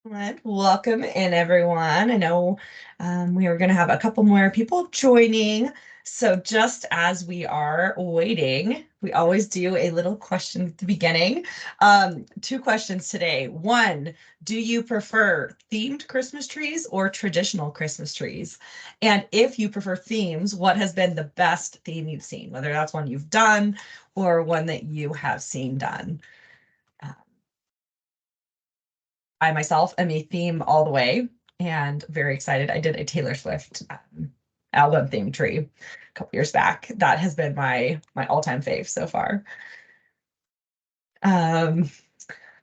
Excellent. Welcome in, everyone. I know we are going to have a couple more people joining. So, just as we are waiting, we always do a little question at the beginning. Two questions today. One, do you prefer themed Christmas trees or traditional Christmas trees? And if you prefer themes, what has been the best theme you've seen, whether that's one you've done or one that you have seen done? Uh, I myself am a theme all the way and very excited. I did a Taylor Swift album theme tree a couple years back. That has been my all-time fave so far. Um,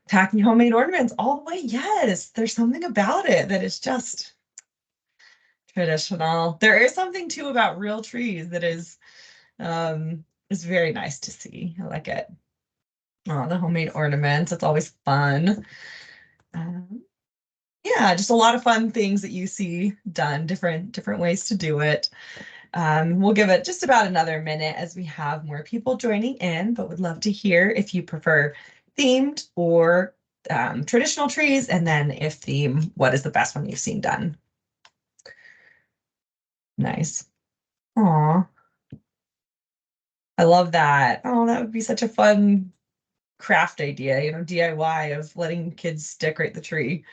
Tacky homemade ornaments all the way. Yes, there's something about it that is just traditional. There is something too about real trees that is very nice to see. I like it. Oh, the homemade ornaments. It's always fun. Um, yeah, just a lot of fun things that you see done, different ways to do it. We'll give it just about another minute as we have more people joining in, but would love to hear if you prefer themed or traditional trees, and then if theme, what is the best one you've seen done? Nice. Aw, I love that. Oh, that would be such a fun craft idea, DIY of letting kids decorate the tree.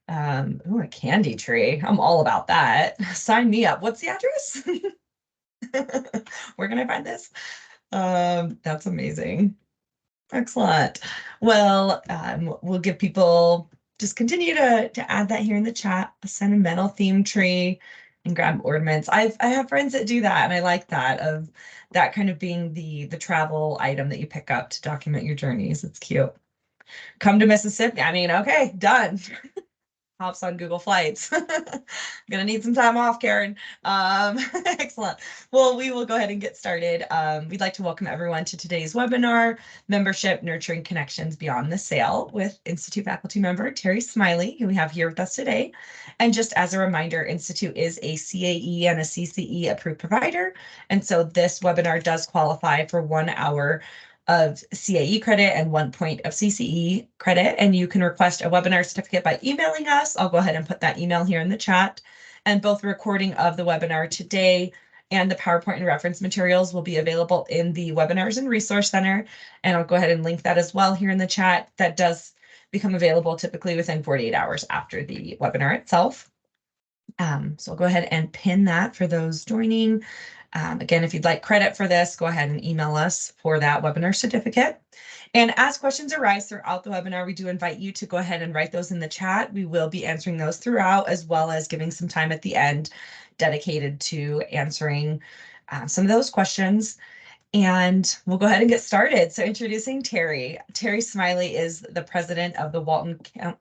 Oh, a candy tree. I'm all about that. Sign me up. What's the address? Where can I find this? That's amazing. Excellent. Well, we'll give people just continue to add that here in the chat, a sentimental theme tree and grab ornaments. I have friends that do that, and I like that of that kind of being the travel item that you pick up to document your journeys. It's cute. Come to Mississippi. I mean, okay, done. Hops on Google Flights. Gonna need some time off, Karen. Excellent. Well, we will go ahead and get started. We'd like to welcome everyone to today's webinar, Membership Nurturing Connections Beyond the Sale, with Institute faculty member Terry Smiley, who we have here with us today. And just as a reminder, Institute is a CAE and a CCE approved provider. And so this webinar does qualify for 1 hour of CAE credit and 1 point of CCE credit. And you can request a webinar certificate by emailing us. I'll go ahead and put that email here in the chat. And both the recording of the webinar today and the PowerPoint and reference materials will be available in the Webinars and Resource Center. And I'll go ahead and link that as well here in the chat. That does become available typically within 48 hours after the webinar itself. So I'll go ahead and pin that for those joining. Again, if you'd like credit for this, go ahead and email us for that webinar certificate. And as questions arise throughout the webinar, we do invite you to go ahead and write those in the chat. We will be answering those throughout, as well as giving some time at the end dedicated to answering some of those questions. And we'll go ahead and get started. So introducing Terry. Terry Smiley is the president of the Walton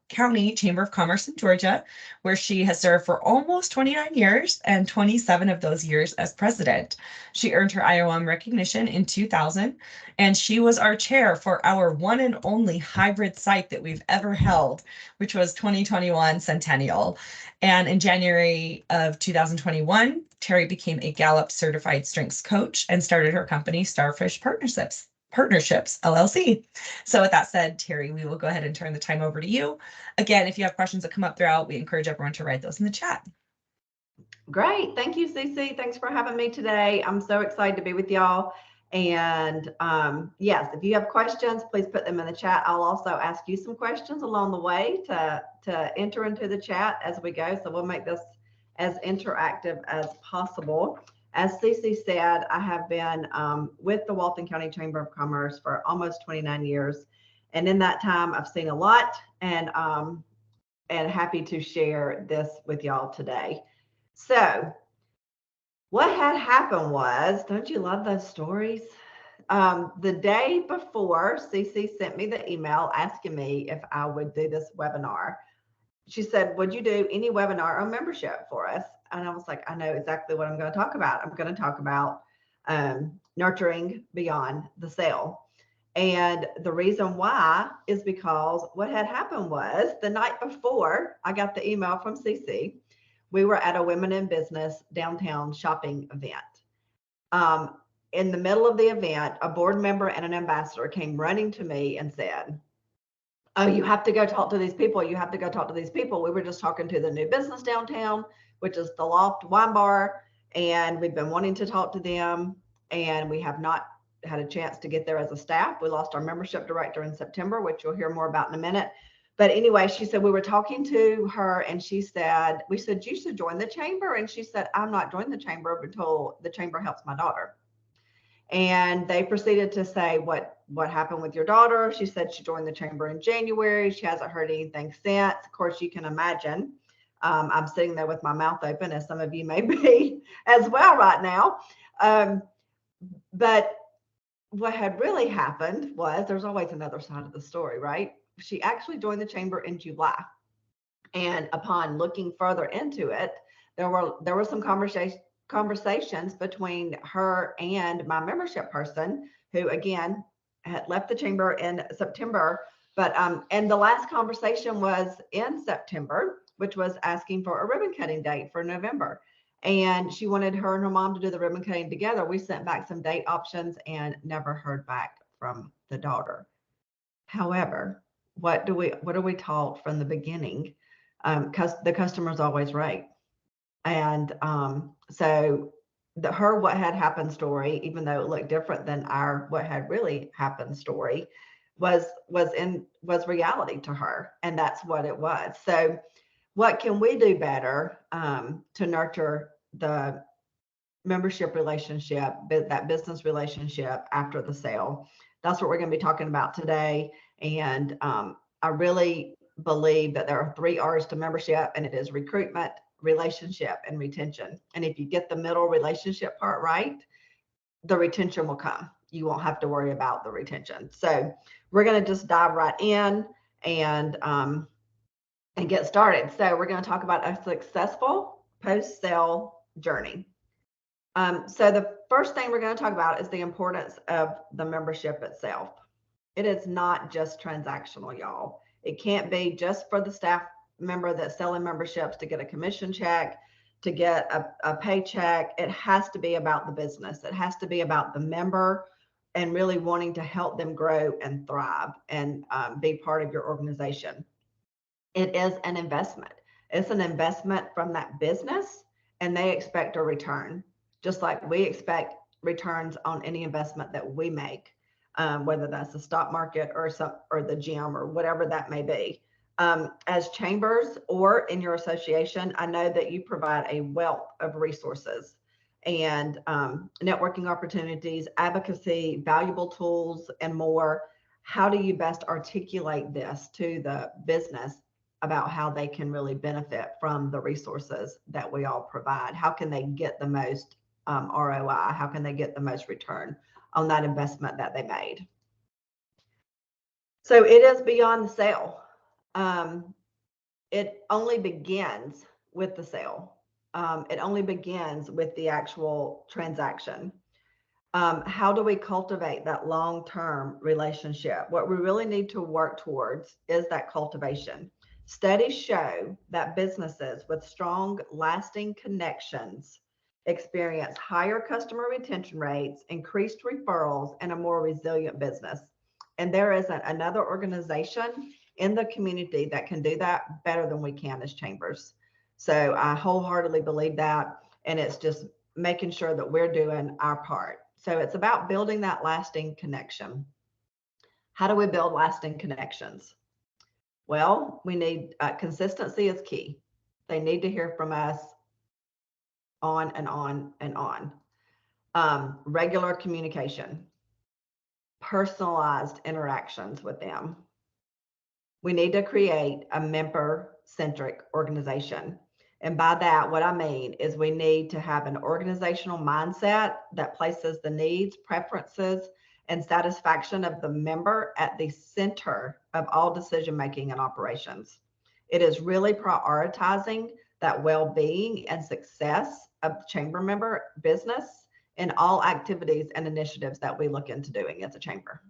County Chamber of Commerce in Georgia, where she has served for almost 29 years and 27 of those years as president. She earned her IOM recognition in 2000, and she was our chair for our one and only hybrid site that we've ever held, which was 2021 Centennial. And in January of 2021, Terry became a Gallup certified strengths coach and started her company, Starfish Partnerships LLC. So with that said, Terry, we will go ahead and turn the time over to you. Again, if you have questions that come up throughout, we encourage everyone to write those in the chat. Great. Thank you, Cece. Thanks for having me today. I'm so excited to be with y'all. And yes, if you have questions, please put them in the chat. I'll also ask you some questions along the way to enter into the chat as we go. So we'll make this as interactive as possible. As Cece said, I have been with the Walton County Chamber of Commerce for almost 29 years. And in that time, I've seen a lot, and happy to share this with y'all today. So what had happened was, don't you love those stories? The day before, Cece sent me the email asking me if I would do this webinar. She said, would you do any webinar on membership for us? And I was like, I know exactly what I'm going to talk about. I'm going to talk about nurturing beyond the sale. And the reason why is because what had happened was the night before I got the email from Cece, we were at a Women in Business downtown shopping event. In the middle of the event, a board member and an ambassador came running to me and said, oh, you have to go talk to these people. You have to go talk to these people. We were just talking to the new business downtown, which is the Loft Wine Bar. And we've been wanting to talk to them. And we have not had a chance to get there as a staff. We lost our membership director in September, which you'll hear more about in a minute. But anyway, she said, we were talking to her and she said, we said, you should join the chamber. And she said, I'm not joining the chamber until the chamber helps my daughter. And they proceeded to say, what happened with your daughter? She said she joined the chamber in January. She hasn't heard anything since. Of course, you can imagine. I'm sitting there with my mouth open, as some of you may be as well right now. But what had really happened was, there's always another side of the story, right? She actually joined the chamber in July. And upon looking further into it, there were some conversations between her and my membership person, who again had left the chamber in September. But and the last conversation was in September, which was asking for a ribbon cutting date for November. And she wanted her and her mom to do the ribbon cutting together. We sent back some date options and never heard back from the daughter. However, what are we taught from the beginning? Because the customer's always right. And so her what had happened story, even though it looked different than our what had really happened story, was reality to her, and that's what it was. So what can we do better to nurture the membership relationship, that business relationship after the sale? That's what we're going to be talking about today. And I really believe that there are 3 R's to membership, and it is recruitment, relationship, and retention. And if you get the middle relationship part right, the retention will come. You won't have to worry about the retention. So we're going to just dive right in and get started. So we're going to talk about a successful post-sale journey. So the first thing we're going to talk about is the importance of the membership itself. It is not just transactional, y'all. It can't be just for the staff member that's selling memberships to get a commission check, to get a paycheck. It has to be about the business. It has to be about the member and really wanting to help them grow and thrive and be part of your organization. It is an investment. It's an investment from that business, and they expect a return, just like we expect returns on any investment that we make, whether that's the stock market or the gym or whatever that may be. As chambers or in your association, I know that you provide a wealth of resources and networking opportunities, advocacy, valuable tools, and more. How do you best articulate this to the business about how they can really benefit from the resources that we all provide? How can they get the most ROI? How can they get the most return on that investment that they made? So it is beyond the sale. It only begins with the sale. It only begins with the actual transaction. How do we cultivate that long-term relationship? What we really need to work towards is that cultivation. Studies show that businesses with strong, lasting connections experience higher customer retention rates, increased referrals, and a more resilient business. And there isn't another organization in the community that can do that better than we can as chambers. So I wholeheartedly believe that, and it's just making sure that we're doing our part. So it's about building that lasting connection. How do we build lasting connections? Well, we need consistency is key. They need to hear from us on and on and on. Regular communication, personalized interactions with them. We need to create a member-centric organization. And by that, what I mean is we need to have an organizational mindset that places the needs, preferences, and satisfaction of the member at the center of all decision-making and operations. It is really prioritizing that well-being and success of the chamber member business in all activities and initiatives that we look into doing as a chamber.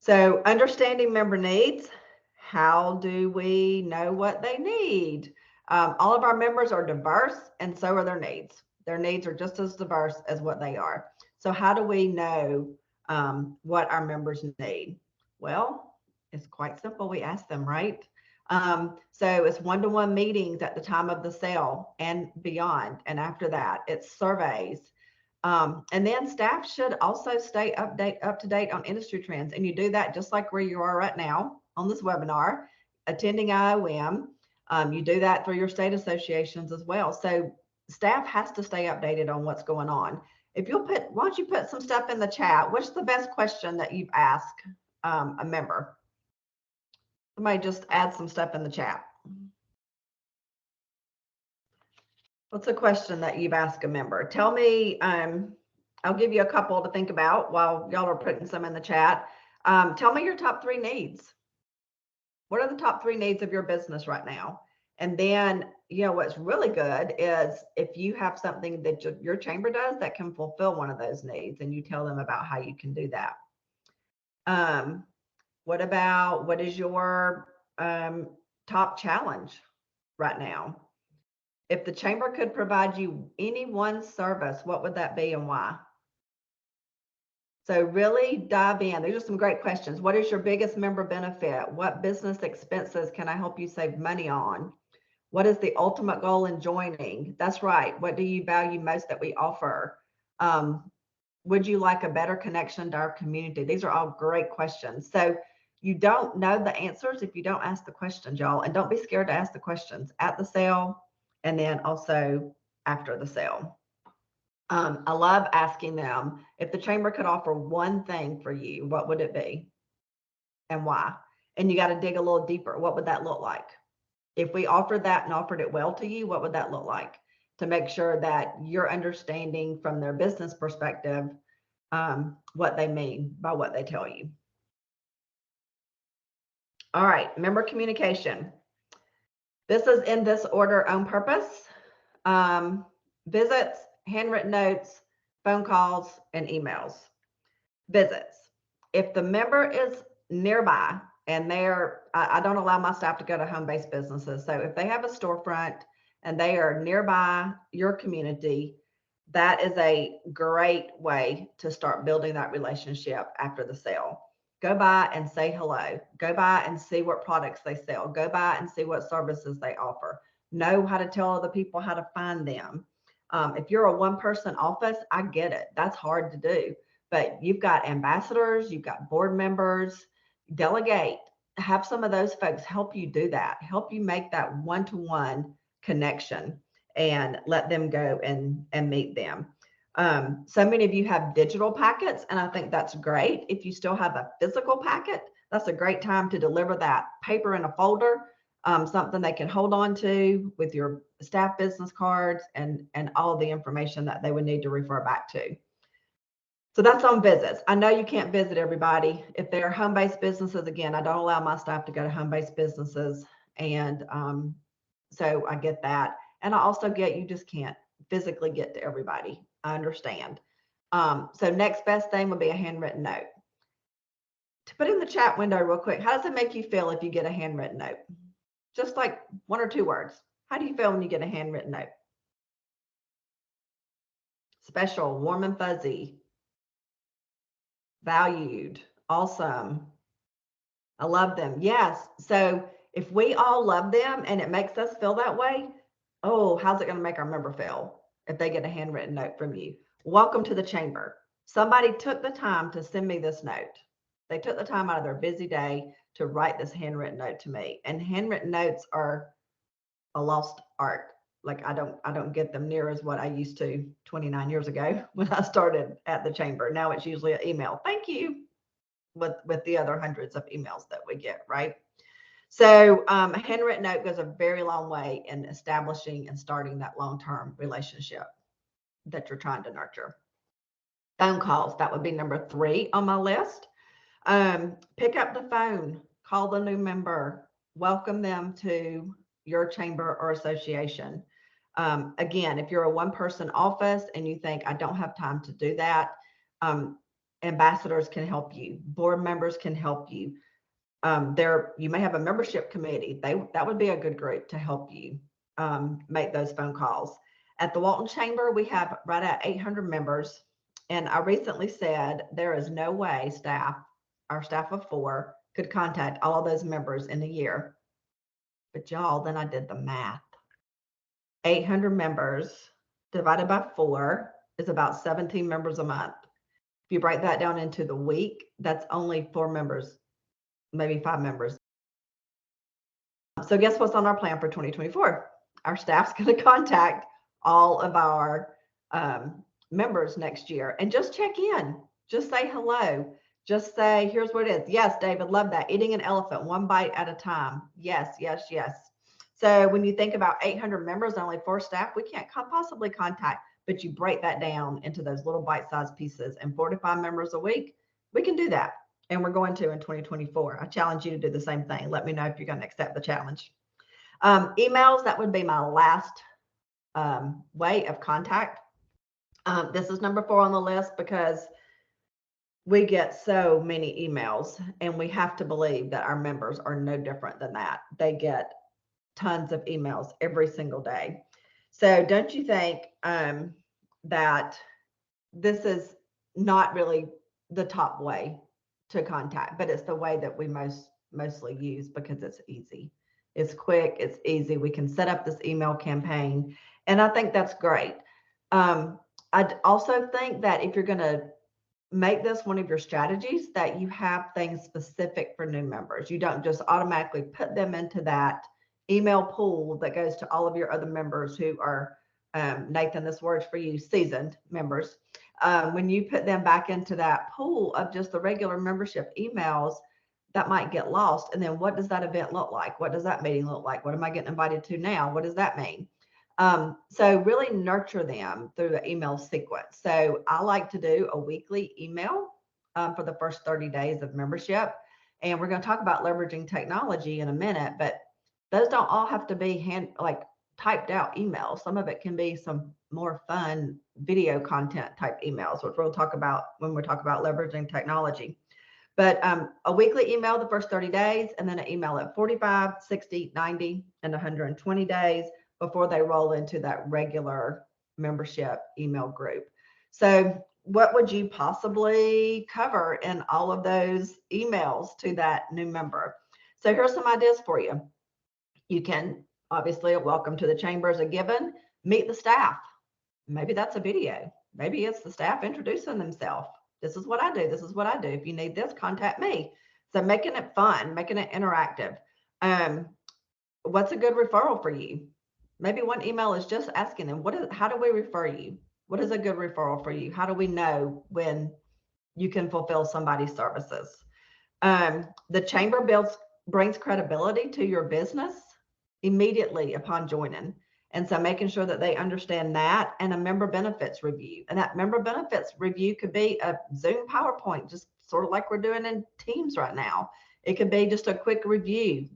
So understanding member needs. How do we know what they need? All of our members are diverse, and so are their needs. Their needs are just as diverse as what they are. So how do we know what our members need? Well, it's quite simple. We ask them, right? So it's one-to-one meetings at the time of the sale and beyond. And after that, it's surveys. And then staff should also stay up to date on industry trends. And you do that just like where you are right now on this webinar, attending IOM. You do that through your state associations as well. So staff has to stay updated on what's going on. If you'll put, why don't you put some stuff in the chat? What's the best question that you've asked a member? Somebody just add some stuff in the chat. What's a question that you've asked a member? Tell me, I'll give you a couple to think about while y'all are putting some in the chat. Tell me your top 3 needs. What are the top 3 needs of your business right now? And then, you know, what's really good is if you have something that your chamber does that can fulfill one of those needs, and you tell them about how you can do that. What is your top challenge right now? If the chamber could provide you any one service, what would that be and why? So really dive in. These are some great questions. What is your biggest member benefit? What business expenses can I help you save money on? What is the ultimate goal in joining? That's right. What do you value most that we offer? Would you like a better connection to our community? These are all great questions. So you don't know the answers if you don't ask the questions, y'all. And don't be scared to ask the questions at the sale and then also after the sale. I love asking them, if the chamber could offer one thing for you, what would it be and why? And you got to dig a little deeper. What would that look like? If we offered that and offered it well to you, what would that look like? To make sure that you're understanding from their business perspective what they mean by what they tell you. All right, member communication. This is in this order on purpose. Visits, handwritten notes, phone calls, and emails. Visits. If the member is nearby and I don't allow my staff to go to home-based businesses. So if they have a storefront and they are nearby your community, that is a great way to start building that relationship after the sale. Go by and say hello. Go by and see what products they sell. Go by and see what services they offer. Know how to tell other people how to find them. If you're a one-person office, I get it. That's hard to do. But you've got ambassadors, you've got board members, delegate. Have some of those folks help you do that. Help you make that one-to-one connection and let them go and meet them. So many of you have digital packets, and I think that's great. If you still have a physical packet, that's a great time to deliver that paper in a folder, something they can hold on to with your staff business cards and all the information that they would need to refer back to. So that's on visits. I know you can't visit everybody. If they're home-based businesses, again, I don't allow my staff to go to home-based businesses. And so I get that. And I also get you just can't physically get to everybody. I understand. So next best thing would be a handwritten note. To put in the chat window real quick, how does it make you feel if you get a handwritten note? Just like 1 or 2 words. How do you feel when you get a handwritten note? Special, warm and fuzzy, valued, awesome. I love them. Yes. So if we all love them and it makes us feel that way, oh, how's it going to make our member feel if they get a handwritten note from you? Welcome to the chamber. Somebody took the time to send me this note. They took the time out of their busy day to write this handwritten note to me. And handwritten notes are a lost art. Like I don't get them near as what I used to 29 years ago when I started at the chamber. Now it's usually an email. Thank you. With the other hundreds of emails that we get, right? So a handwritten note goes a very long way in establishing and starting that long-term relationship that you're trying to nurture. Phone calls, that would be number 3 on my list. Pick up the phone, call the new member, welcome them to your chamber or association. Again, if you're a one-person office and you think, I don't have time to do that, ambassadors can help you. Board members can help you. You may have a membership committee. That would be a good group to help you make those phone calls. At the Walton Chamber, we have right at 800 members. And I recently said, there is no way, staff, our staff of 4, could contact all of those members in a year. But y'all, then I did the math. 800 members divided by 4 is about 17 members a month. If you break that down into the week, that's only 4 members, maybe 5 members. So guess what's on our plan for 2024? Our staff's going to contact all of our members next year and just check in. Just say hello. Just say, here's what it is. Yes, David, love that. Eating an elephant, 1 bite at a time. Yes, yes, yes. So when you think about 800 members and only 4 staff, we can't possibly contact, but you break that down into those little bite-sized pieces, and 4 to 5 members a week, we can do that. And we're going to in 2024. I challenge you to do the same thing. Let me know if you're going to accept the challenge. Emails, that would be my last way of contact. This is number 4 on the list because we get so many emails, and we have to believe that our members are no different than that. They get tons of emails every single day. So don't you think that this is not really the top way to contact, but it's the way that we mostly use because it's easy. It's quick, it's easy. We can set up this email campaign, and I think that's great. I'd also think that if you're going to make this one of your strategies, that you have things specific for new members. You don't just automatically put them into that email pool that goes to all of your other members who are, Nathan, this word's for you, seasoned members. When you put them back into that pool of just the regular membership emails, that might get lost. And then what does that event look like? What does that meeting look like? What am I getting invited to now? What does that mean? So really nurture them through the email sequence. So I like to do a weekly email for the first 30 days of membership. And we're going to talk about leveraging technology in a minute, but those don't all have to be typed out emails. Some of it can be some more fun video content type emails, which we'll talk about when we talk about leveraging technology. But a weekly email the first 30 days, and then an email at 45, 60, 90, and 120 days before they roll into that regular membership email group. So what would you possibly cover in all of those emails to that new member? So here's some ideas for you. You can obviously, welcome to the chamber is a given. Meet the staff. Maybe that's a video. Maybe it's the staff introducing themselves. This is what I do. This is what I do. If you need this, contact me. So making it fun, making it interactive. What's a good referral for you? Maybe one email is just asking them, how do we refer you? What is a good referral for you? How do we know when you can fulfill somebody's services? The chamber brings credibility to your business immediately upon joining. And so making sure that they understand that, and a member benefits review. And that member benefits review could be a Zoom PowerPoint, just sort of like we're doing in Teams right now. It could be just a quick review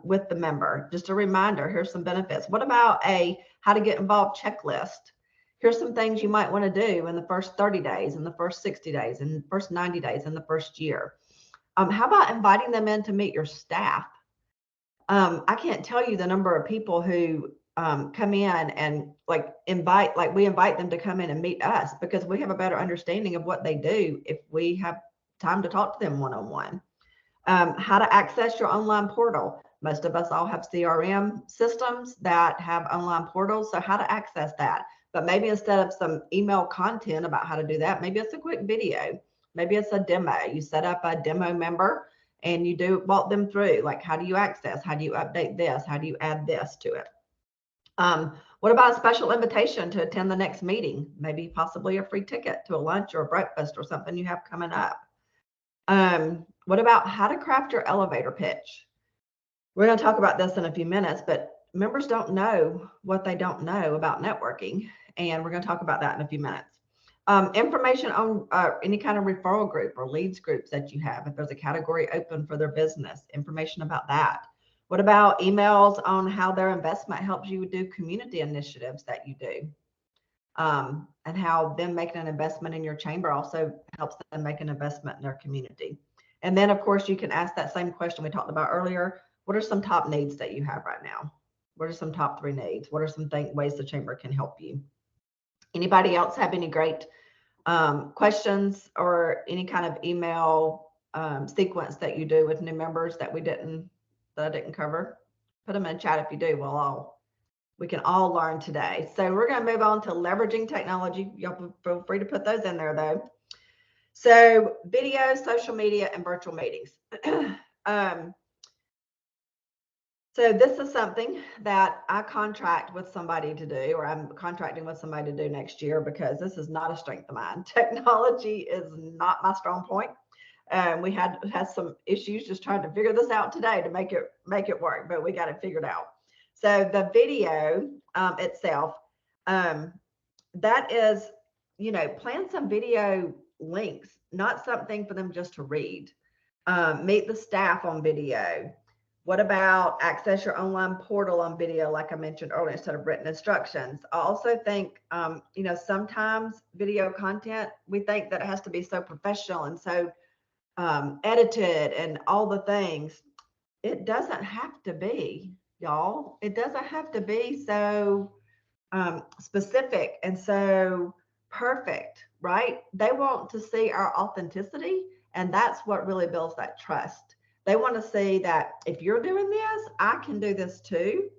with the member, just a reminder, here's some benefits. What about a how to get involved checklist? Here's some things you might want to do in the first 30 days, in the first 60 days, in the first 90 days, in the first year. How about inviting them in to meet your staff? I can't tell you the number of people who come in and we invite them to come in and meet us because we have a better understanding of what they do if we have time to talk to them one-on-one. How to access your online portal. Most of us all have CRM systems that have online portals. So how to access that. But maybe instead of some email content about how to do that, maybe it's a quick video. Maybe it's a demo. You set up a demo member and you walk them through, like, how do you access? How do you update this? How do you add this to it? What about a special invitation to attend the next meeting? Maybe possibly a free ticket to a lunch or a breakfast or something you have coming up. What about how to craft your elevator pitch? We're going to talk about this in a few minutes, but members don't know what they don't know about networking. And we're going to talk about that in a few minutes. Information on any kind of referral group or leads groups that you have. If there's a category open for their business, information about that. What about emails on how their investment helps you do community initiatives that you do? And how them making an investment in your chamber also helps them make an investment in their community. And then, of course, you can ask that same question we talked about earlier. What are some top needs that you have right now? What are some top 3 needs? What are some ways the chamber can help you? Anybody else have any great questions or any kind of email sequence that you do with new members that I didn't cover? Put them in chat if you do. We can all learn today. So we're going to move on to leveraging technology. Y'all feel free to put those in there though. So video, social media, and virtual meetings. So this is something that I contract with somebody to do, or I'm contracting with somebody to do next year, because this is not a strength of mine. Technology is not my strong point. We had some issues just trying to figure this out today to make it work, but we got it figured out. So the video itself, that is, plan some video links, not something for them just to read. Meet the staff on video. What about access your online portal on video, like I mentioned earlier, instead of written instructions? I also think, sometimes video content, we think that it has to be so professional and so edited and all the things. It doesn't have to be, y'all. It doesn't have to be so specific and so perfect, right? They want to see our authenticity, and that's what really builds that trust. They want to see that if you're doing this, I can do this too.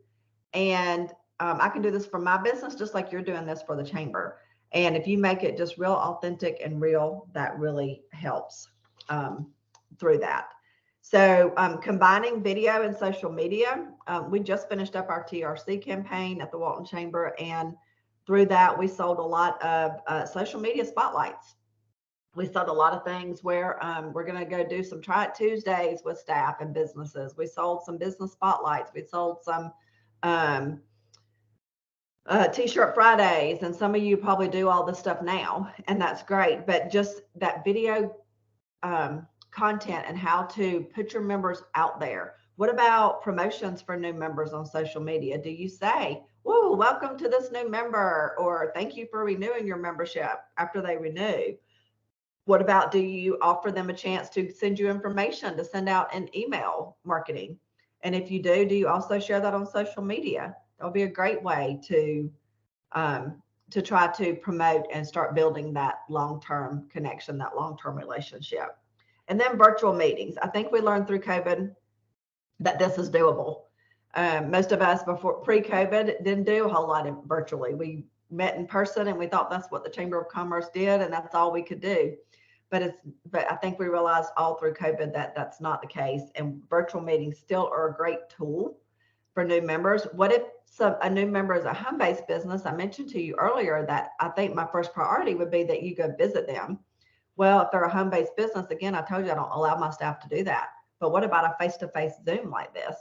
And I can do this for my business just like you're doing this for the chamber. And if you make it just real authentic and real, that really helps through that. So combining video and social media, we just finished up our TRC campaign at the Walton Chamber. And through that, we sold a lot of social media spotlights. We sold a lot of things where we're going to go do some Try It Tuesdays with staff and businesses. We sold some business spotlights. We sold some T-shirt Fridays. And some of you probably do all this stuff now, and that's great. But just that video content and how to put your members out there. What about promotions for new members on social media? Do you say, "Whoa, welcome to this new member," or "Thank you for renewing your membership" after they renew? What about, do you offer them a chance to send you information to send out an email marketing? And if you do you also share that on social media? That'll be a great way to try to promote and start building that long-term connection, that long-term relationship. And then virtual meetings. I think we learned through COVID that this is doable. Most of us pre-COVID didn't do a whole lot of virtually. We met in person and we thought that's what the Chamber of Commerce did, and that's all we could do. But I think we realized all through COVID that that's not the case, and virtual meetings still are a great tool for new members. What if a new member is a home-based business? I mentioned to you earlier that I think my first priority would be that you go visit them. Well, if they're a home-based business, again, I told you I don't allow my staff to do that. But what about a face-to-face Zoom like this?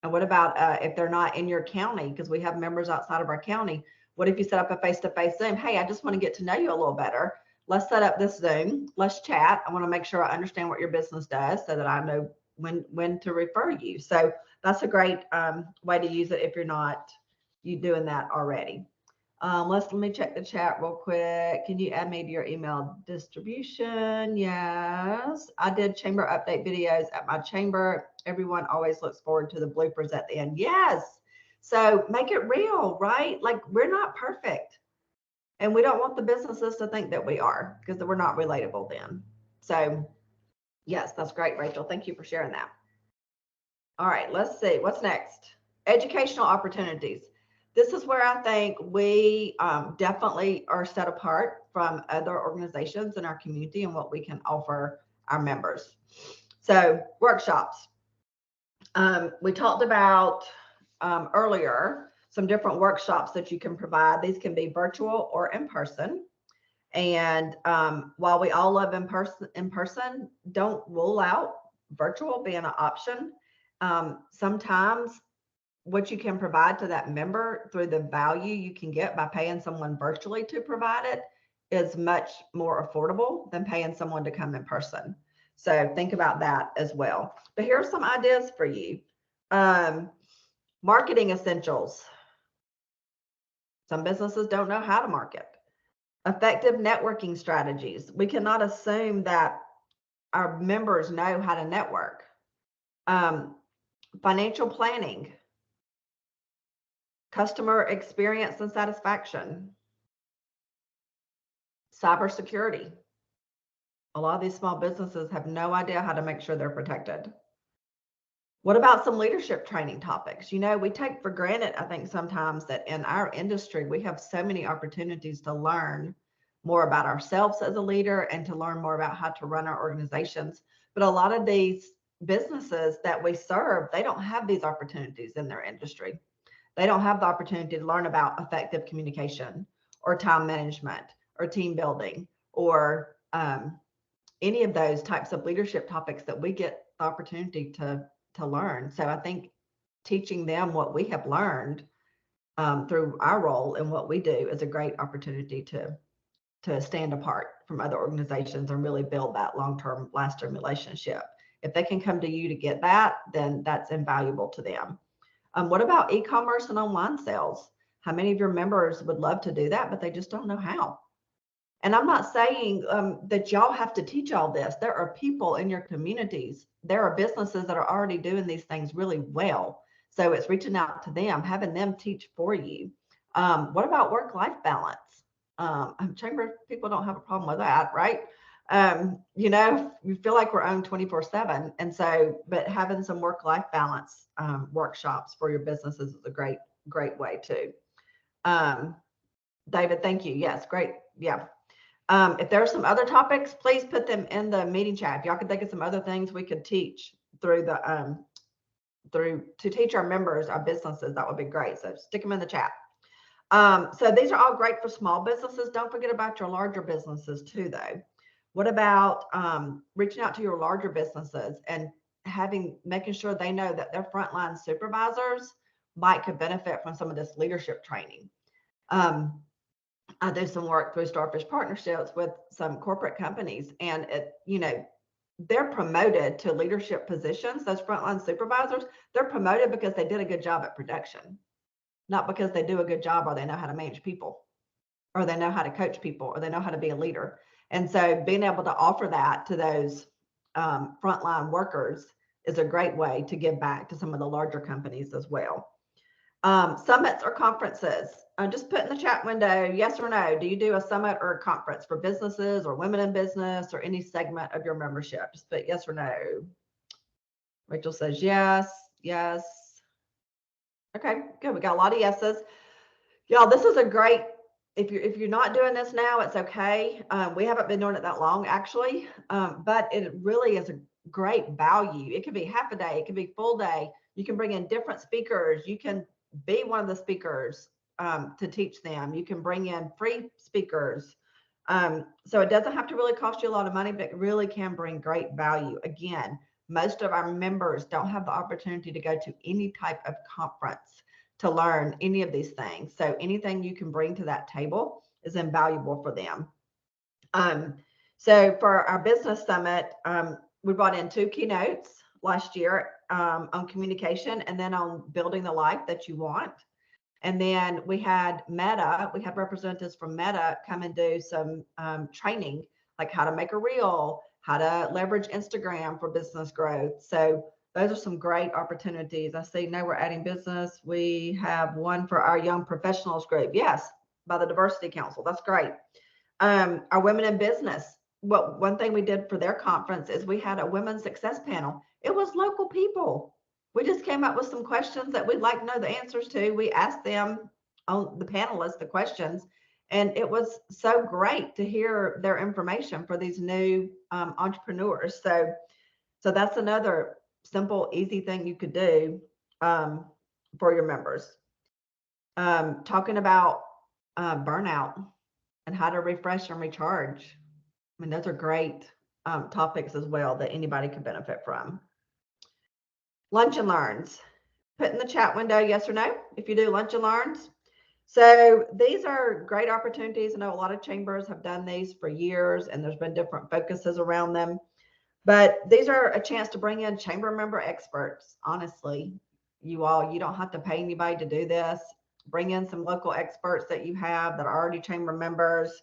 And what about if they're not in your county? Because we have members outside of our county. What if you set up a face-to-face Zoom? Hey, I just want to get to know you a little better. Let's set up this Zoom. Let's chat. I want to make sure I understand what your business does so that I know when to refer you. So that's a great way to use it if you're not doing that already. Let me check the chat real quick. Can you add me to your email distribution? Yes, I did chamber update videos at my chamber. Everyone always looks forward to the bloopers at the end. Yes. So make it real, right? Like, we're not perfect. And we don't want the businesses to think that we are, because we're not relatable then. So yes, that's great, Rachel. Thank you for sharing that. All right, let's see. What's next? Educational opportunities. This is where I think we definitely are set apart from other organizations in our community and what we can offer our members. So workshops. We talked about earlier some different workshops that you can provide. These can be virtual or in person. And while we all love in person, don't rule out virtual being an option. Sometimes what you can provide to that member through the value you can get by paying someone virtually to provide it is much more affordable than paying someone to come in person. So think about that as well. But here are some ideas for you. Marketing essentials. Some businesses don't know how to market. Effective networking strategies. We cannot assume that our members know how to network. Financial planning. Customer experience and satisfaction. Cybersecurity. A lot of these small businesses have no idea how to make sure they're protected. What about some leadership training topics? We take for granted, I think, sometimes that in our industry, we have so many opportunities to learn more about ourselves as a leader and to learn more about how to run our organizations. But a lot of these businesses that we serve, they don't have these opportunities in their industry. They don't have the opportunity to learn about effective communication or time management or team building or any of those types of leadership topics that we get the opportunity to learn. So I think teaching them what we have learned through our role and what we do is a great opportunity to stand apart from other organizations and really build that long-term lasting relationship. If they can come to you to get that, then that's invaluable to them. What about e-commerce and online sales? How many of your members would love to do that, but they just don't know how? And I'm not saying that y'all have to teach all this. There are people in your communities. There are businesses that are already doing these things really well. So it's reaching out to them, having them teach for you. What about work-life balance? Chamber people don't have a problem with that, right? We feel like we're owned 24/7. And so, but having some work-life balance workshops for your businesses is a great way too. David, thank you. Yes, great. Yeah. If there are some other topics, please put them in the meeting chat. If y'all could think of some other things we could teach through to teach our members, our businesses, that would be great. So stick them in the chat. So these are all great for small businesses. Don't forget about your larger businesses too, though. What about reaching out to your larger businesses and making sure they know that their frontline supervisors could benefit from some of this leadership training? I do some work through Starfish Partnerships with some corporate companies, and they're promoted to leadership positions. Those frontline supervisors, they're promoted because they did a good job at production, not because they do a good job or they know how to manage people or they know how to coach people or they know how to be a leader. And so being able to offer that to those frontline workers is a great way to give back to some of the larger companies as well. Summits or conferences. Just put in the chat window, yes or no. Do you do a summit or a conference for businesses or women in business or any segment of your membership? Just put yes or no. Rachel says yes, yes. Okay, good. We got a lot of yeses. Y'all, this is a great, if you're not doing this now, it's okay. We haven't been doing it that long actually, but it really is a great value. It could be half a day, it could be full day. You can bring in different speakers. You can be one of the speakers to teach them. You can bring in free speakers. So it doesn't have to really cost you a lot of money, but it really can bring great value. Again, most of our members don't have the opportunity to go to any type of conference to learn any of these things. So anything you can bring to that table is invaluable for them. So for our business summit, we brought in 2 keynotes last year on communication and then on building the life that you want. And then we had representatives from Meta come and do some training, like how to make a reel, how to leverage Instagram for business growth. So those are some great opportunities. I see now we're adding business. We have one for our young professionals group. Yes, by the Diversity Council. That's great. Our women in business. Well, one thing we did for their conference is we had a women's success panel. It was local people. We just came up with some questions that we'd like to know the answers to. We asked them, on the panelists, the questions, and it was so great to hear their information for these new entrepreneurs. So that's another simple, easy thing you could do for your members. Talking about burnout and how to refresh and recharge. I mean, those are great topics as well that anybody could benefit from. Lunch and learns. Put in the chat window yes or no if you do lunch and learns. So these are great opportunities. I know a lot of chambers have done these for years and there's been different focuses around them. But these are a chance to bring in chamber member experts. Honestly, you don't have to pay anybody to do this. Bring in some local experts that you have that are already chamber members.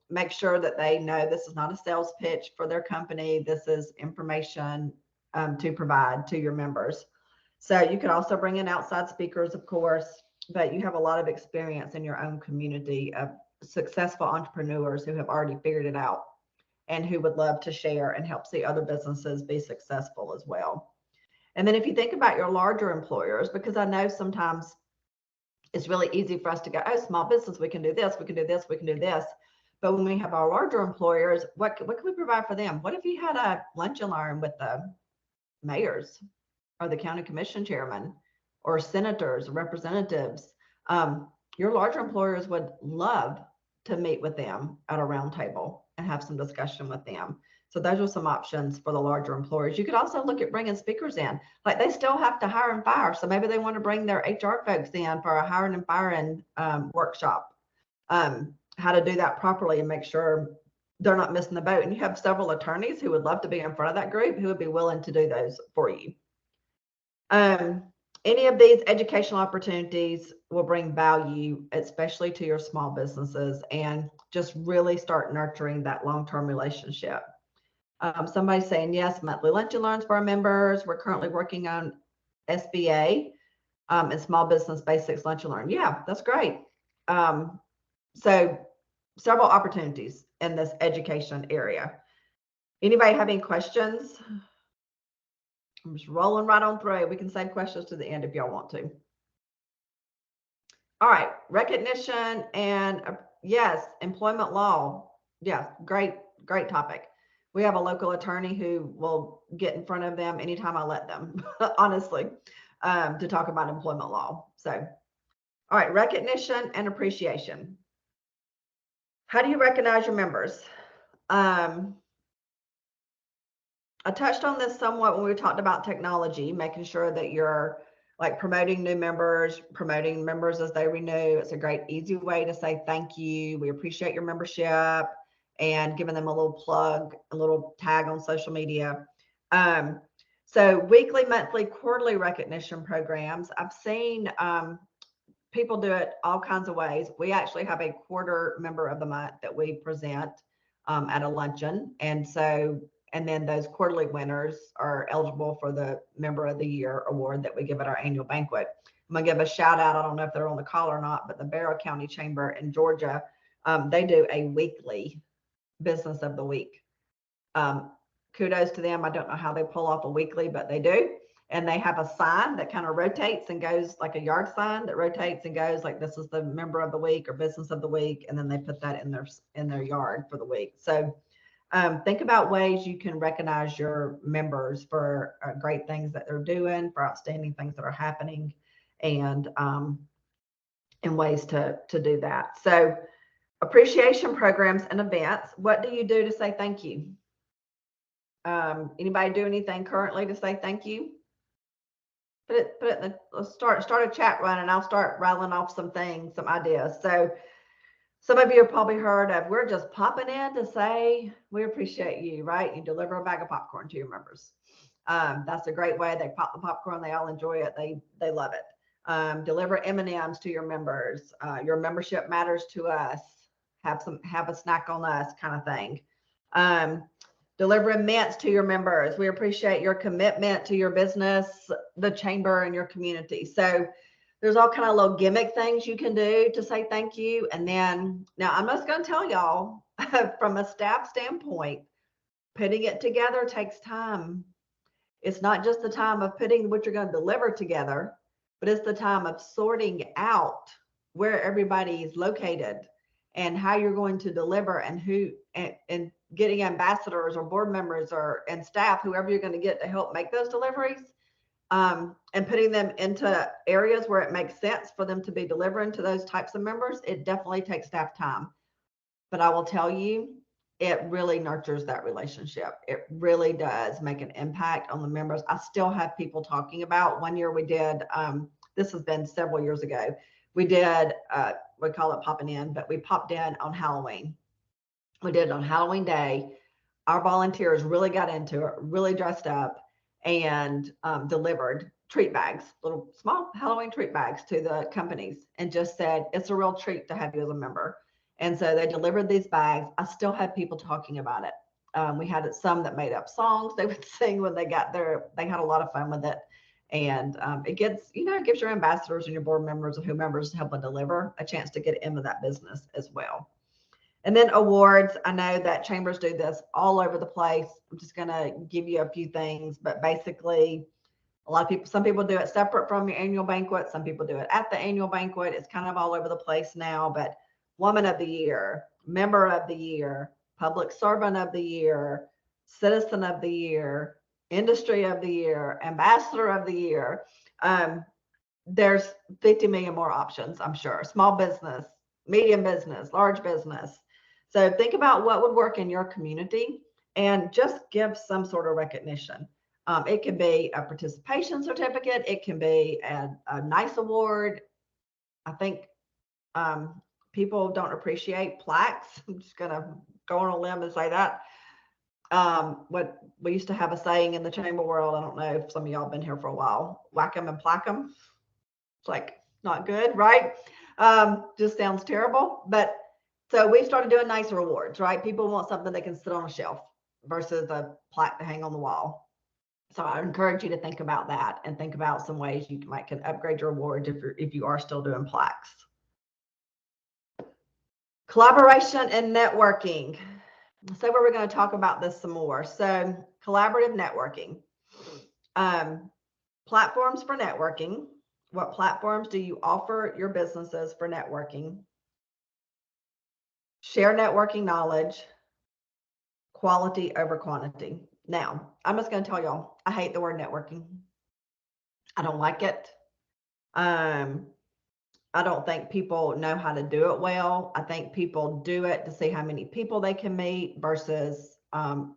Make sure that they know this is not a sales pitch for their company. This is information to provide to your members. So you can also bring in outside speakers, of course, but you have a lot of experience in your own community of successful entrepreneurs who have already figured it out and who would love to share and help see other businesses be successful as well. And then if you think about your larger employers, because I know sometimes it's really easy for us to go, oh, small business, we can do this, we can do this, we can do this. But when we have our larger employers, what can we provide for them? What if you had a lunch and learn with the mayors or the county commission chairman or senators, representatives? Your larger employers would love to meet with them at a round table and have some discussion with them. So those are some options for the larger employers. You could also look at bringing speakers in. Like they still have to hire and fire. So maybe they want to bring their HR folks in for a hiring and firing workshop, how to do that properly and make sure they're not missing the boat. And you have several attorneys who would love to be in front of that group who would be willing to do those for you. Any of these educational opportunities will bring value, especially to your small businesses, and just really start nurturing that long-term relationship. Somebody's saying, yes, monthly lunch and learns for our members. We're currently working on SBA and Small Business Basics Lunch and Learn. Yeah, that's great. So several opportunities in this education area. Anybody have any questions? I'm just rolling right on through. We can save questions to the end if y'all want to. All right, recognition and yes, employment law. Yeah, great topic. We have a local attorney who will get in front of them anytime I let them, honestly, to talk about employment law. So, all right, recognition and appreciation. How do you recognize your members? I touched on this somewhat when we talked about technology, making sure that you're like promoting new members, promoting members as they renew. It's a great, easy way to say thank you. We appreciate your membership, and giving them a little plug, a little tag on social media. So weekly, monthly, quarterly recognition programs. I've seen people do it all kinds of ways. We actually have a quarter member of the month that we present at a luncheon. And then those quarterly winners are eligible for the Member of the Year award that we give at our annual banquet. I'm gonna give a shout out. I don't know if they're on the call or not, but the Barrow County Chamber in Georgia, they do a weekly Business of the Week. Kudos to them. I don't know how they pull off a weekly, but they do. And they have a sign that kind of rotates and goes, like a yard sign that rotates and goes like, this is the Member of the Week or Business of the Week. And then they put that in their yard for the week. So think about ways you can recognize your members for great things that they're doing, for outstanding things that are happening, and ways to do that. So appreciation programs and events. What do you do to say thank you? Anybody do anything currently to say thank you? Let's start a chat run, and I'll start rattling off some things, some ideas. So some of you have probably heard of, we're just popping in to say we appreciate you, right? You deliver a bag of popcorn to your members. That's a great way. They pop the popcorn, they all enjoy it, they love it. Deliver M&Ms to your members. Your membership matters to us. Have a snack on us, kind of thing. Deliver mints to your members. We appreciate your commitment to your business, the chamber, and your community. So there's all kind of little gimmick things you can do to say thank you. And then now I'm just going to tell y'all from a staff standpoint, putting it together takes time. It's not just the time of putting what you're going to deliver together, but it's the time of sorting out where everybody is located and how you're going to deliver, and who, and getting ambassadors or board members and staff, whoever you're going to get to help make those deliveries, and putting them into areas where it makes sense for them to be delivering to those types of members. It definitely takes staff time, but I will tell you, it really nurtures that relationship. It really does make an impact on the members. I still have people talking about, one year we did, this has been several years ago, we did, we call it popping in, but we popped in on Halloween. We did it on Halloween Day. Our volunteers really got into it, really dressed up, and delivered treat bags, little small Halloween treat bags to the companies, and just said, it's a real treat to have you as a member. And so they delivered these bags. I still have people talking about it. We had some that made up songs they would sing when they got there. They had a lot of fun with it. And it gives your ambassadors and your board members and whomever's helping deliver a chance to get into that business as well. And then awards. I know that chambers do this all over the place. I'm just going to give you a few things, but basically, a lot of people, some people do it separate from your annual banquet. Some people do it at the annual banquet. It's kind of all over the place now, but Woman of the Year, Member of the Year, Public Servant of the Year, Citizen of the Year, Industry of the Year, Ambassador of the Year. There's 50 million more options, I'm sure. Small business, medium business, large business. So think about what would work in your community and just give some sort of recognition. It can be a participation certificate. It can be a nice award. I think people don't appreciate plaques. I'm just going to go on a limb and say that. What we used to have a saying in the chamber world, I don't know if some of y'all have been here for a while, whack 'em and plaque 'em. It's like not good, right? Just sounds terrible. But so we started doing nicer awards, right? People want something they can sit on a shelf versus a plaque to hang on the wall. So I encourage you to think about that and think about some ways you can upgrade your awards if you are still doing plaques. Collaboration and networking. So we're going to talk about this some more. So collaborative networking. Platforms for networking. What platforms do you offer your businesses for networking? Share networking knowledge. Quality over quantity. Now, I'm just going to tell y'all, I hate the word networking. I don't like it. I don't think people know how to do it well. I think people do it to see how many people they can meet versus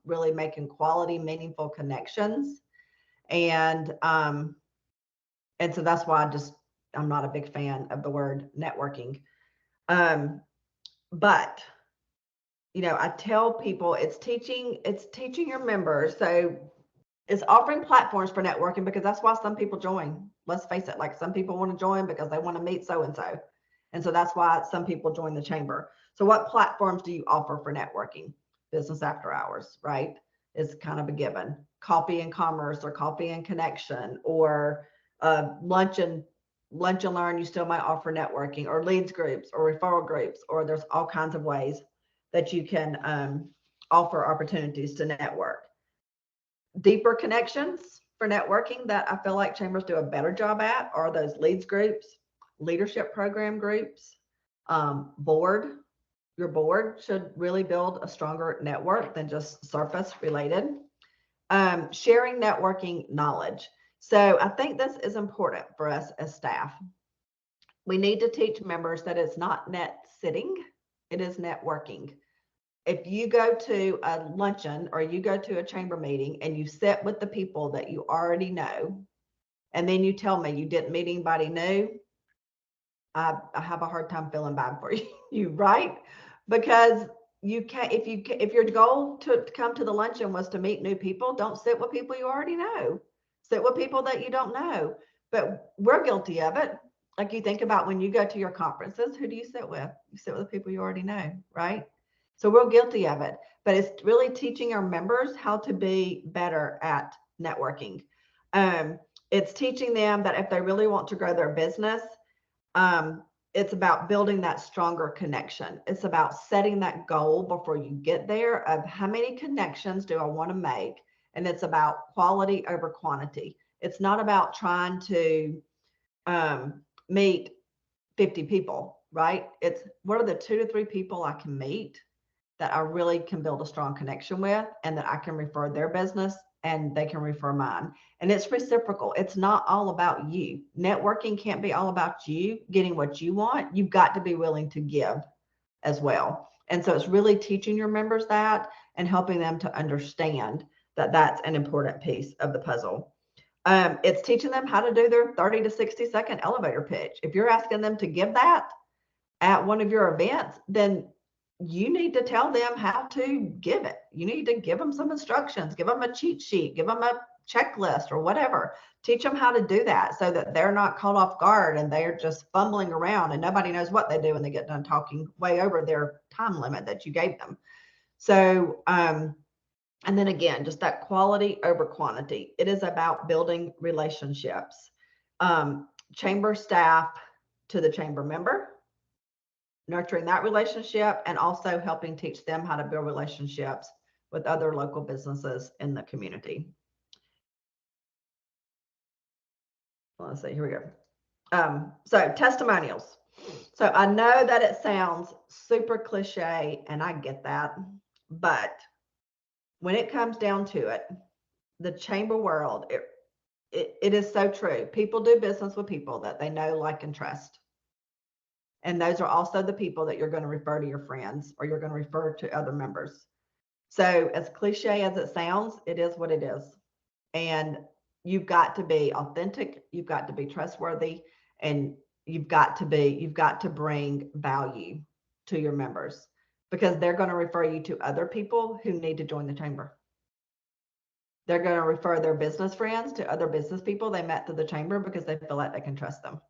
really making quality, meaningful connections. And so that's why I'm not a big fan of the word networking. But I tell people it's teaching your members. So it's offering platforms for networking because that's why some people join. Let's face it, like some people want to join because they want to meet so-and-so. And so that's why some people join the chamber. So what platforms do you offer for networking? Business after hours, right? Is kind of a given. Coffee and commerce or coffee and connection or lunch and learn, you still might offer networking or leads groups or referral groups, or there's all kinds of ways that you can offer opportunities to network. Deeper connections for networking that I feel like chambers do a better job at are those leads groups, leadership program groups, board. Your board should really build a stronger network than just surface related. Sharing networking knowledge. So I think this is important for us as staff. We need to teach members that it's not net sitting, it is networking. If you go to a luncheon or you go to a chamber meeting and you sit with the people that you already know, and then you tell me you didn't meet anybody new, I have a hard time feeling bad for you, right? Because you can't, if your goal to come to the luncheon was to meet new people, don't sit with people you already know. Sit with people that you don't know. But we're guilty of it. Like you think about when you go to your conferences, who do you sit with? You sit with the people you already know, right? So we're guilty of it, but it's really teaching our members how to be better at networking. It's teaching them that if they really want to grow their business, it's about building that stronger connection. It's about setting that goal before you get there of how many connections do I want to make? And it's about quality over quantity. It's not about trying to meet 50 people, right? It's what are the 2 to 3 people I can meet that I really can build a strong connection with and that I can refer their business and they can refer mine. And it's reciprocal. It's not all about you. Networking can't be all about you getting what you want. You've got to be willing to give as well. And so it's really teaching your members that and helping them to understand that that's an important piece of the puzzle. It's teaching them how to do their 30 to 60 second elevator pitch. If you're asking them to give that at one of your events, then you need to tell them how to give it. You need to give them some instructions, give them a cheat sheet, give them a checklist or whatever. Teach them how to do that so that they're not caught off guard and they're just fumbling around and nobody knows what they do when they get done talking way over their time limit that you gave them. So, and then again, just that quality over quantity. It is about building relationships. Chamber staff to the chamber member, nurturing that relationship, and also helping teach them how to build relationships with other local businesses in the community. Let's see, here we go. So testimonials. So I know that it sounds super cliche, and I get that, but when it comes down to it, the chamber world, it is so true. People do business with people that they know, like, and trust. And those are also the people that you're going to refer to your friends, or you're going to refer to other members. So as cliche as it sounds, it is what it is. And you've got to be authentic, you've got to be trustworthy, and you've got to bring value to your members, because they're going to refer you to other people who need to join the chamber. They're going to refer their business friends to other business people they met through the chamber because they feel like they can trust them.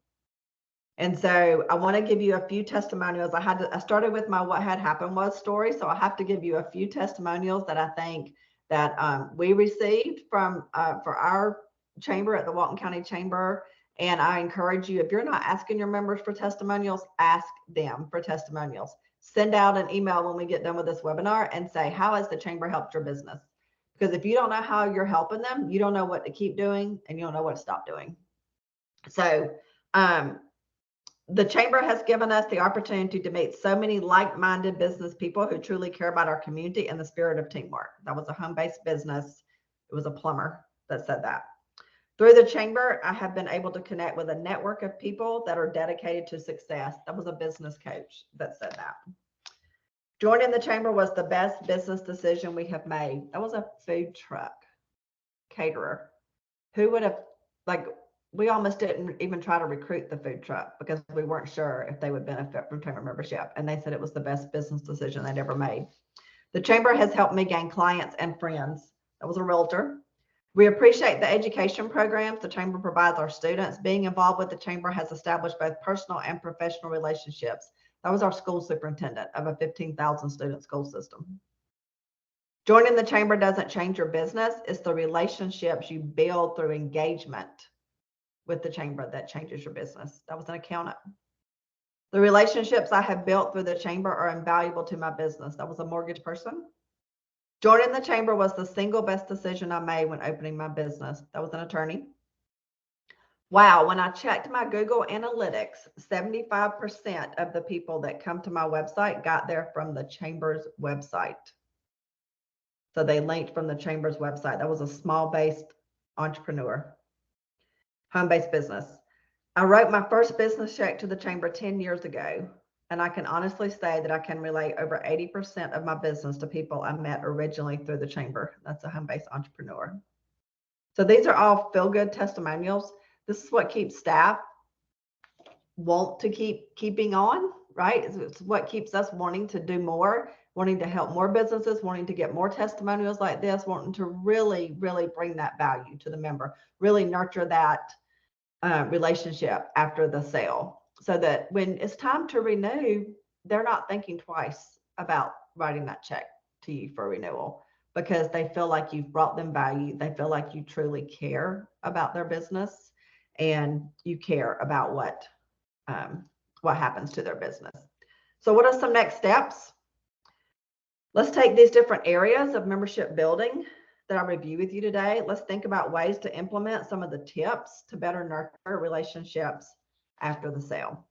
And so I want to give you a few testimonials. I started with my what had happened was story. So I have to give you a few testimonials that I think that we received from for our chamber at the Walton County Chamber. And I encourage you, if you're not asking your members for testimonials, ask them for testimonials. Send out an email when we get done with this webinar and say, how has the chamber helped your business? Because if you don't know how you're helping them, you don't know what to keep doing, and you don't know what to stop doing. So the chamber has given us the opportunity to meet so many like-minded business people who truly care about our community and the spirit of teamwork. That was a home-based business. It was a plumber that said that. Through the chamber, I have been able to connect with a network of people that are dedicated to success. That was a business coach that said that. Joining the chamber was the best business decision we have made. That was a food truck caterer. Who would have, like, we almost didn't even try to recruit the food truck because we weren't sure if they would benefit from chamber membership. And they said it was the best business decision they'd ever made. The chamber has helped me gain clients and friends. That was a realtor. We appreciate the education programs the chamber provides our students. Being involved with the chamber has established both personal and professional relationships. That was our school superintendent of a 15,000 student school system. Joining the chamber doesn't change your business. It's the relationships you build through engagement with the chamber that changes your business. That was an accountant. The relationships I have built through the chamber are invaluable to my business. That was a mortgage person. Joining the chamber was the single best decision I made when opening my business. That was an attorney. Wow, when I checked my Google Analytics, 75% of the people that come to my website got there from the chamber's website. So they linked from the chamber's website. That was a small-based entrepreneur, home-based business. I wrote my first business check to the chamber 10 years ago, and I can honestly say that I can relate over 80% of my business to people I met originally through the chamber. That's a home-based entrepreneur. So these are all feel-good testimonials. This is what keeps staff want to keeping on, right? It's what keeps us wanting to do more, wanting to help more businesses, wanting to get more testimonials like this, wanting to really, really bring that value to the member, really nurture that relationship after the sale, so that when it's time to renew, they're not thinking twice about writing that check to you for renewal, because they feel like you've brought them value. They feel like you truly care about their business, and you care about what happens to their business. So what are some next steps? Let's take these different areas of membership building that I review with you today. Let's think about ways to implement some of the tips to better nurture relationships after the sale.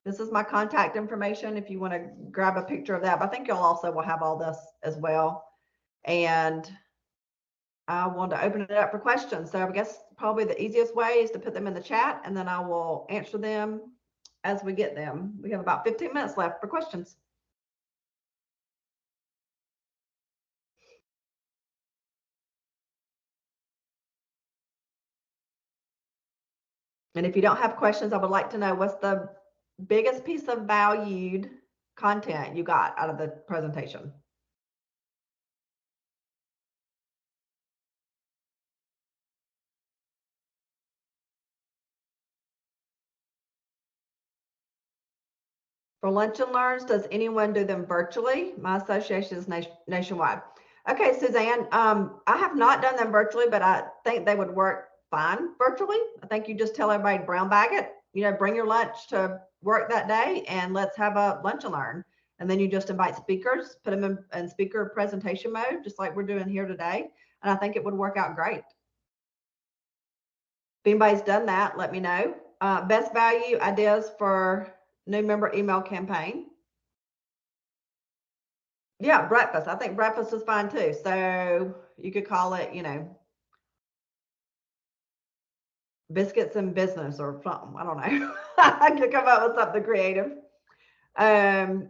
This is my contact information if you want to grab a picture of that. But I think y'all also will have all this as well. And I want to open it up for questions. So I guess probably the easiest way is to put them in the chat, and then I will answer them as we get them. We have about 15 minutes left for questions. And if you don't have questions, I would like to know, what's the biggest piece of valued content you got out of the presentation? For Lunch and Learns, does anyone do them virtually? My association is nationwide. Okay, Suzanne, I have not done them virtually, but I think they would work fine virtually. I think you just tell everybody brown bag it bring your lunch to work that day and let's have a lunch and learn. And then you just invite speakers, put them in speaker presentation mode, just like we're doing here today. And I think it would work out great. If anybody's done that, let me know. Best value ideas for new member email campaign. Yeah, breakfast. I think breakfast is fine too. So you could call it, biscuits and business or something. I don't know. I could come up with something creative.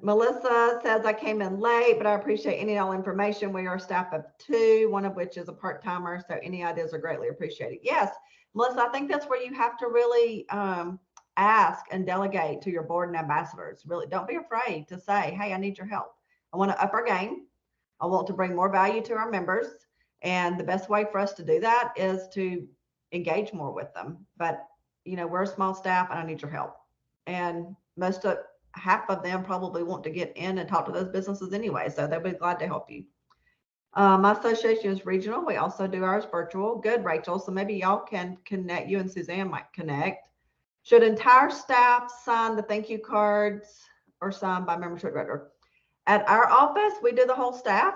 Melissa says, I came in late, but I appreciate any and all information. We are a staff of 2, one of which is a part-timer. So any ideas are greatly appreciated. Yes, Melissa, I think that's where you have to really ask and delegate to your board and ambassadors. Really, don't be afraid to say, hey, I need your help. I want to up our game. I want to bring more value to our members. And the best way for us to do that is to engage more with them. But, we're a small staff and I need your help. And half of them probably want to get in and talk to those businesses anyway. So they'll be glad to help you. My association is regional. We also do ours virtual. Good, Rachel. So maybe y'all can connect. You and Suzanne might connect. Should entire staff sign the thank you cards or signed by membership director? At our office, we do the whole staff.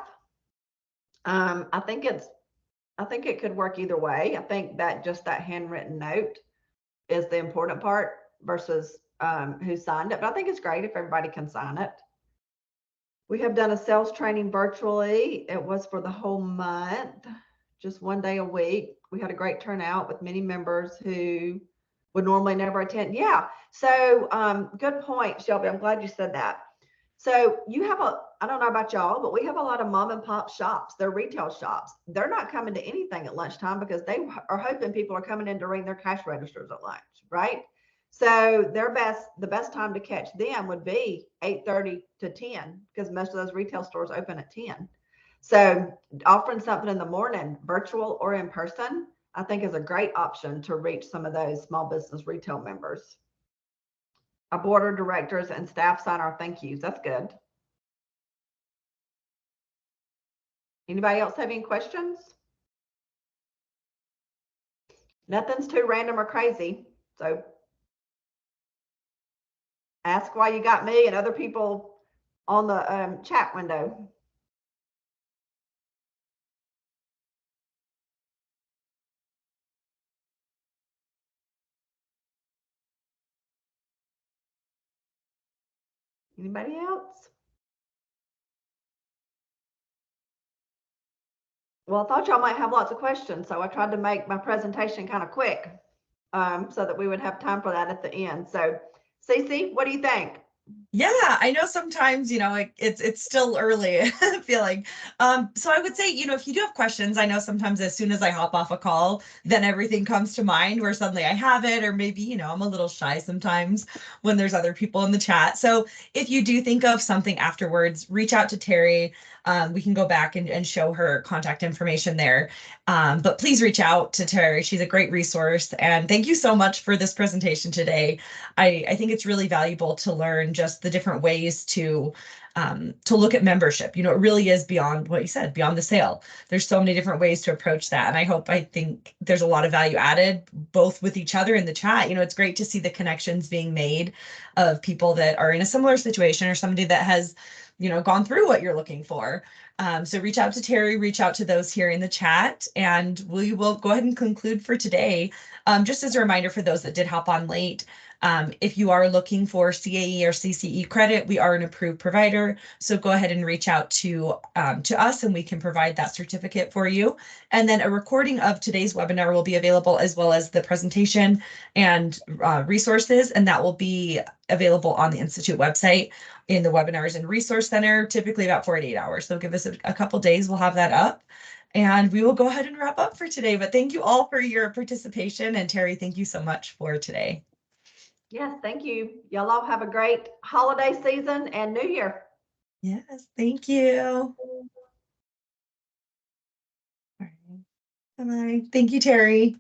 I think it could work either way. I think that just that handwritten note is the important part versus who signed it. But I think it's great if everybody can sign it. We have done a sales training virtually. It was for the whole month, just one day a week. We had a great turnout with many members who would normally never attend. Yeah. So good point, Shelby. I'm glad you said that. So you have I don't know about y'all, but we have a lot of mom and pop shops. They're retail shops. They're not coming to anything at lunchtime because they are hoping people are coming in to ring their cash registers at lunch, right? So the best time to catch them would be 8:30 to 10 because most of those retail stores open at 10. So offering something in the morning, virtual or in person, I think is a great option to reach some of those small business retail members. Our board of directors and staff sign our thank yous. That's good. Anybody else have any questions? Nothing's too random or crazy. So ask why you got me and other people on the chat window. Anybody else? Well, I thought y'all might have lots of questions, so I tried to make my presentation kind of quick so that we would have time for that at the end. So, Cece, what do you think? Yeah, I know sometimes, it's still early feeling. So I would say, if you do have questions, I know sometimes as soon as I hop off a call, then everything comes to mind where suddenly I have it, or maybe, I'm a little shy sometimes when there's other people in the chat. So if you do think of something afterwards, reach out to Terry. We can go back and show her contact information there. But please reach out to Terry. She's a great resource. And thank you so much for this presentation today. I think it's really valuable to learn just the different ways to look at membership. It really is beyond what you said, beyond the sale. There's so many different ways to approach that. And I think there's a lot of value added both with each other in the chat. It's great to see the connections being made of people that are in a similar situation or somebody that has, gone through what you're looking for. So reach out to Terry, reach out to those here in the chat, and we will go ahead and conclude for today. Just as a reminder for those that did hop on late, if you are looking for CAE or CCE credit, we are an approved provider. So go ahead and reach out to us and we can provide that certificate for you. And then a recording of today's webinar will be available as well as the presentation and resources, and that will be available on the Institute website in the webinars and resource center, typically about 48 hours. So give us a couple days, we'll have that up. And we will go ahead and wrap up for today. But thank you all for your participation. And Terry, thank you so much for today. Yes, thank you. Y'all all have a great holiday season and New Year. Yes, thank you. All right. Bye-bye. Thank you, Terry.